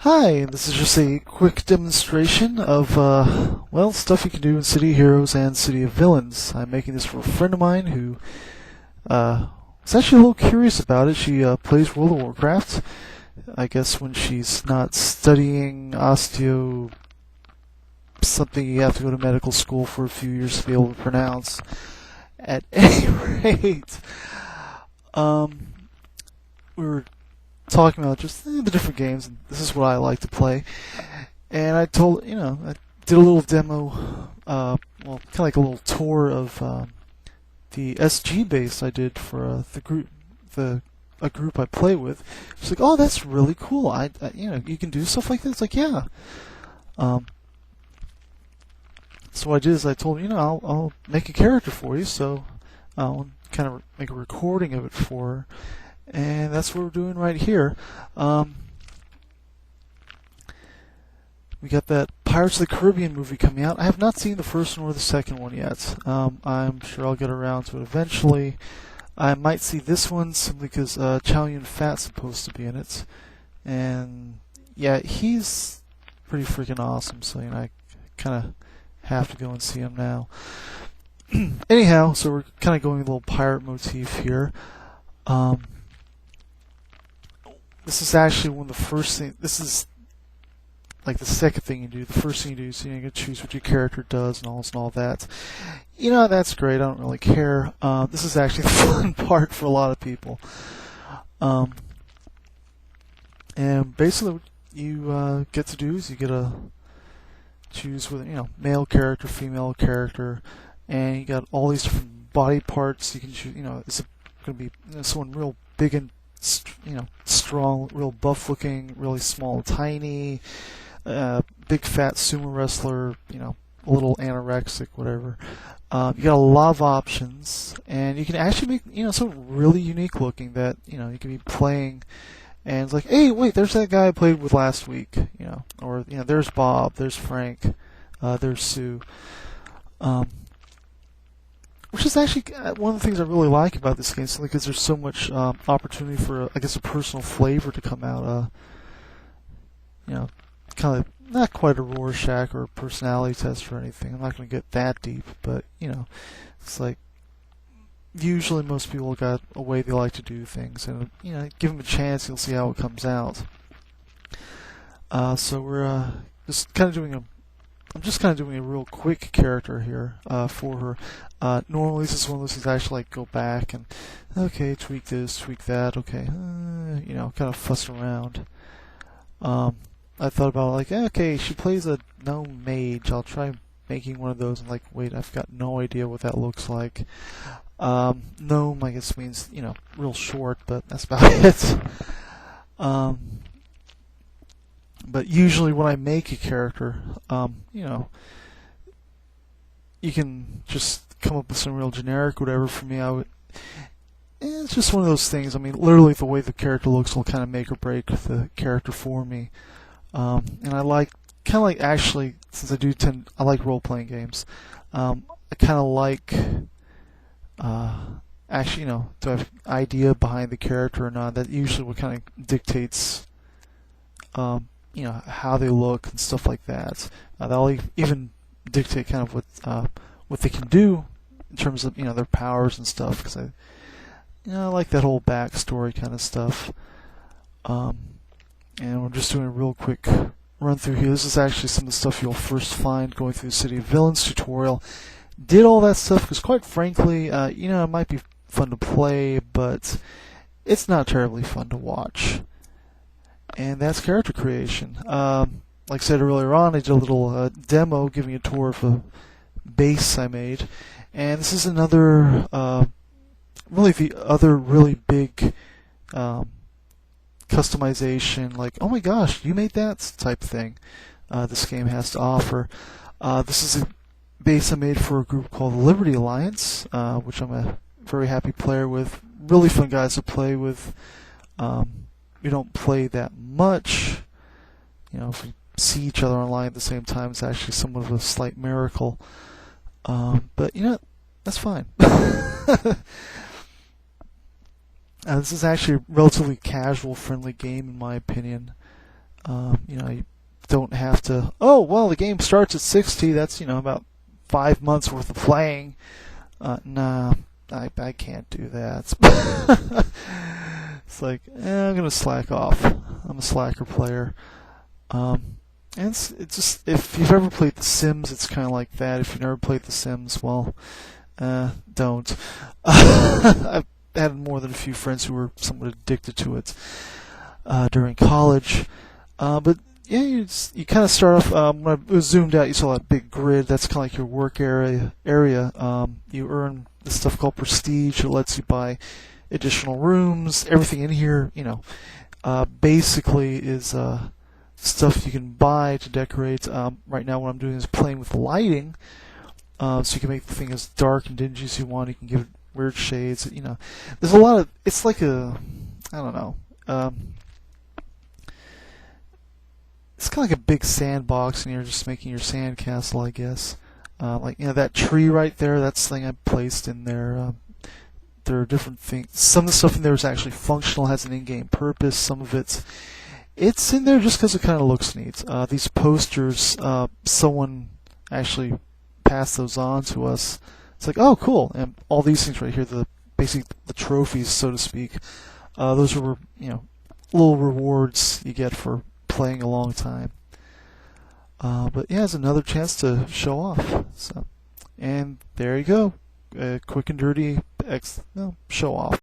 Hi, this is just a quick demonstration of, stuff you can do in City of Heroes and City of Villains. I'm making this for a friend of mine who, is actually a little curious about it. She, plays World of Warcraft. I guess when she's not studying osteo, something you have to go to medical school for a few years to be able to pronounce. At any rate, we were talking about just the different games, and this is what I like to play. And I I did a little demo, kind of like a little tour of the SG base I did for a group I play with. She's like, "Oh, that's really cool. You can do stuff like this." Like, yeah. So what I did is I told her, I'll make a character for you. So I'll kind of make a recording of it for her. And that's what we're doing right here. We got that Pirates of the Caribbean movie coming out. I have not seen the first one or the second one yet. I'm sure I'll get around to it eventually. I might see this one simply because Chow Yun-Fat's supposed to be in it. And yeah, he's pretty freaking awesome, so I kind of have to go and see him now. Anyhow, so we're kind of going a little pirate motif here. This is actually one of the first things. This is like the second thing you do. The first thing you do is you get to choose what your character does and all that. That's great. I don't really care. This is actually the fun part for a lot of people. And basically, what you get to do is you get to choose whether male character, female character, and you got all these different body parts. You can choose. Is it going to be someone real big and strong, real buff looking, really small, tiny, big fat sumo wrestler, a little anorexic, whatever. You got a lot of options, and you can actually make, something really unique looking that, you can be playing, and it's like, hey, wait, there's that guy I played with last week, or, there's Bob, there's Frank, there's Sue. Which is actually one of the things I really like about this game, simply because there's so much opportunity for, I guess, a personal flavor to come out. Kind of not quite a Rorschach or a personality test or anything. I'm not going to get that deep, but it's like usually most people got a way they like to do things, and give them a chance, you'll see how it comes out. So we're just kind of doing I'm just kind of doing a real quick character here for her. Normally this is one of those things I actually go back and, okay, tweak this, tweak that, okay, kind of fuss around. I thought about okay, she plays a gnome mage. I'll try making one of those, and wait, I've got no idea what that looks like. Gnome, I guess, means, real short, but that's about it. But usually when I make a character, you can just come up with some real generic whatever. For me, it's just one of those things. I mean, literally the way the character looks will kind of make or break the character for me. And I actually, since I like role-playing games, I kind of like, actually, do I have an idea behind the character or not? That usually what kind of dictates, how they look and stuff like that. That'll even dictate kind of what they can do in terms of their powers and stuff. Because I like that whole backstory kind of stuff. And we're just doing a real quick run through here. This is actually some of the stuff you'll first find going through the City of Villains tutorial. Did all that stuff because, quite frankly, it might be fun to play, but it's not terribly fun to watch. And that's character creation. Like I said earlier on, I did a little demo giving a tour of a base I made. And this is another, really the other really big customization, oh my gosh, you made that type thing this game has to offer. This is a base I made for a group called the Liberty Alliance, which I'm a very happy player with. Really fun guys to play with. We don't play that much. If we see each other online at the same time, it's actually somewhat of a slight miracle. But that's fine. This is actually a relatively casual, friendly game, in my opinion. You don't have to. Oh well, the game starts at 60. That's about 5 months worth of playing. Nah, I can't do that. It's like I'm gonna slack off. I'm a slacker player. And it's just, if you've ever played The Sims, it's kind of like that. If you've never played The Sims, well, don't. I've had more than a few friends who were somewhat addicted to it during college. But yeah, you kind of start off. When I was zoomed out, you saw that big grid. That's kind of like your work area. You earn this stuff called prestige. It lets you buy additional rooms. Everything in here, basically is stuff you can buy to decorate. Right now, what I'm doing is playing with lighting, so you can make the thing as dark and dingy as you want. You can give it weird shades. There's a lot of. It's like I don't know. It's kind of like a big sandbox, and you're just making your sand castle, I guess. That tree right there. That's the thing I placed in there. There are different things. Some of the stuff in there is actually functional, has an in-game purpose. Some of it's in there just because it kind of looks neat. These posters, someone actually passed those on to us. It's like, oh, cool. And all these things right here, basically the trophies, so to speak, those are, little rewards you get for playing a long time. But yeah, it's another chance to show off. So, and there you go. Quick and dirty show off.